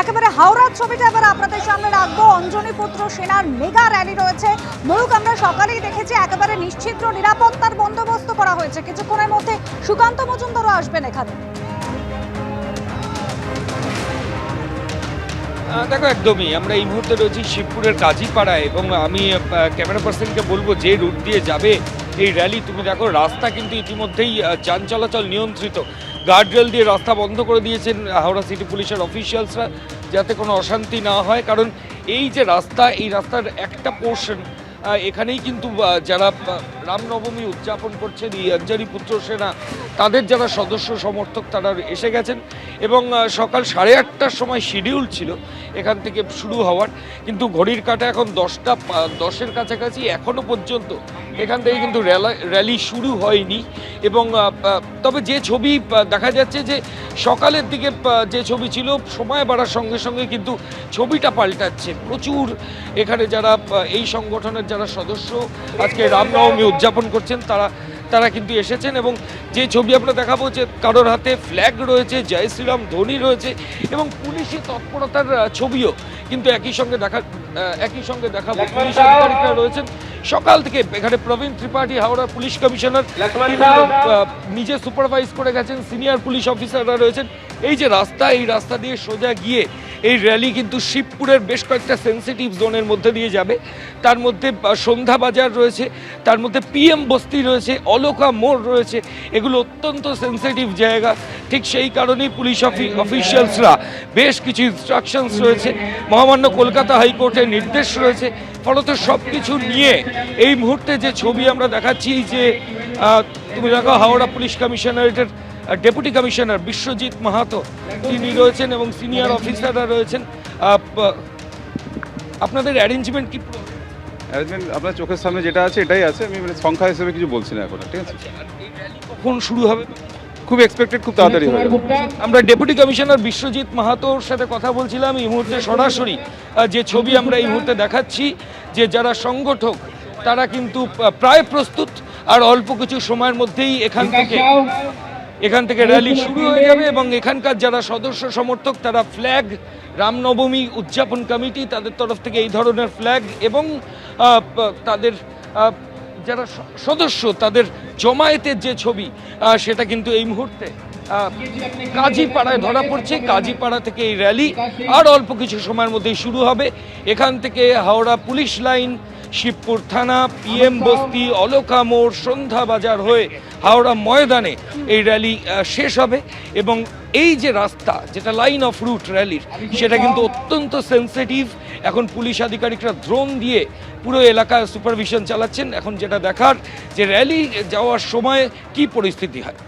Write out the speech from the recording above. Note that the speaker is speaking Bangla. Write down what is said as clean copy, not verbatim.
একেবারে হাওড়ার ছবিটা এবার আপনাদের সামনে রাখবো। অঞ্জনী পুত্র সেনার মেগা র্যালি রয়েছে। ময়ূক, আমরা সকালেই দেখেছি একেবারে নিশ্চিদ্র নিরাপত্তার বন্দোবস্ত করা হয়েছে। কিছুক্ষণের মধ্যে সুকান্ত মজুমদারও আসবেন এখানে। দেখো, একদমই আমরা এই মুহূর্তে রয়েছি শিবপুরের কাজীপাড়ায় এবং আমি ক্যামেরা পার্সনকে বলবো যে রুট দিয়ে যাবে এই র্যালি। তুমি দেখো, রাস্তা কিন্তু ইতিমধ্যেই যান চলাচল নিয়ন্ত্রিত। গার্ডরেল দিয়ে রাস্তা বন্ধ করে দিয়েছেন হাওড়া সিটি পুলিশের অফিসিয়ালসরা, যাতে কোনো অশান্তি না হয়। কারণ এই যে রাস্তা, এই রাস্তার একটা পোর্শন এখানেই কিন্তু যারা রামনবমী উদযাপন করছেন এই অঞ্জনী পুত্র সেনা, তাদের যারা সদস্য সমর্থক তারা এসে গেছেন এবং সকাল 8:30টার সময় শিডিউল ছিল এখান থেকে শুরু হওয়ার, কিন্তু ঘড়ির কাঁটা এখন 10:10-এর কাছাকাছি। এখনও পর্যন্ত এখান থেকে কিন্তু র্যালি শুরু হয়নি। এবং তবে যে ছবি দেখা যাচ্ছে যে সকালের দিকে যে ছবি ছিল, সময় বাড়ার সঙ্গে সঙ্গে কিন্তু ছবিটা পাল্টাচ্ছে। প্রচুর এখানে যারা এই সংগঠনের যারা সদস্য আজকে রামনবমী উদযাপন করছেন তারা কিন্তু এসেছেন। এবং যে ছবি আমরা দেখাবো, যে কারোর হাতে ফ্ল্যাগ রয়েছে, জয় শ্রীরাম ধ্বনি রয়েছে এবং পুলিশি তৎপরতার ছবিও কিন্তু একই সঙ্গে দেখাবো। পুলিশ আধিকারিকরা রয়েছেন সকাল থেকে এখানে। প্রবীণ ত্রিপাঠী হাওড়া পুলিশ কমিশনার নিজে সুপারভাইজ করে গেছেন, সিনিয়র পুলিশ অফিসাররা রয়েছেন। এই যে রাস্তা, এই রাস্তা দিয়ে সোজা গিয়ে এই র্যালি কিন্তু শিবপুরের বেশ কয়েকটা সেন্সিটিভ জোনের মধ্যে দিয়ে যাবে। তার মধ্যে সন্ধ্যা বাজার রয়েছে, তার মধ্যে পিএম বস্তি রয়েছে, অলকা মোড় রয়েছে। এগুলো অত্যন্ত সেন্সিটিভ জায়গা। ঠিক সেই কারণেই পুলিশ অফিসিয়ালসরা বেশ কিছু ইনস্ট্রাকশনস রয়েছে, মহামান্য কলকাতা হাইকোর্টের নির্দেশ রয়েছে। ফলত সব কিছু নিয়ে এই মুহূর্তে যে ছবি আমরা দেখাচ্ছি, যে তুমি দেখো হাওড়া পুলিশ কমিশনারেটের ডেপুটি কমিশনার বিশ্বজিৎ মাহাতো তিনি রয়েছেন এবং সিনিয়র অফিসাররা রয়েছেন। আপনাদের অ্যারেঞ্জমেন্ট কি? অ্যারেঞ্জমেন্ট আপনার চোখের সামনে যেটা আছে এটাই আছে। আমি সংখ্যা হিসেবে কিছু বলছি না এখন, ঠিক আছে? কখন শুরু হবে? খুব এক্সপেক্টেড, খুব তাড়াতাড়ি হয়ে যাবে। আমরা ডেপুটি কমিশনার বিশ্বজিৎ মাহাতোর সাথে কথা বলছিলাম। এই মুহূর্তে সরাসরি যে ছবি আমরা এই মুহূর্তে দেখাচ্ছি, যে যারা সংগঠক তারা কিন্তু প্রায় প্রস্তুত। আর অল্প কিছু সময়ের মধ্যেই এখান থেকে র্যালি শুরু হয়ে যাবে এবং এখানকার যারা সদস্য সমর্থক তারা ফ্ল্যাগ, রামনবমী উদযাপন কমিটি তাদের তরফ থেকে এই ধরনের ফ্ল্যাগ এবং তাদের যারা সদস্য তাদের জমায়েতের যে ছবি, সেটা কিন্তু এই মুহূর্তে কাজীপাড়ায় ধরা পড়ছে। কাজীপাড়া থেকে এই র্যালি আর অল্প কিছু সময়ের মধ্যেই শুরু হবে। এখান থেকে হাওড়া পুলিশ লাইন, শিবপুর থানা, পিএম বস্তি, অলকা মোড়, সন্ধ্যা বাজার হয়ে হাওড়া ময়দানে এই র্যালি শেষ হবে। এবং এই যে রাস্তা, যেটা লাইন অফ রুট র্যালির, সেটা কিন্তু অত্যন্ত সেন্সিটিভ। এখন পুলিশ আধিকারিকরা ড্রোন দিয়ে পুরো এলাকায় সুপারভিশন চালাচ্ছেন। এখন যেটা দেখার যে র্যালি যাওয়ার সময় কি পরিস্থিতি হয়।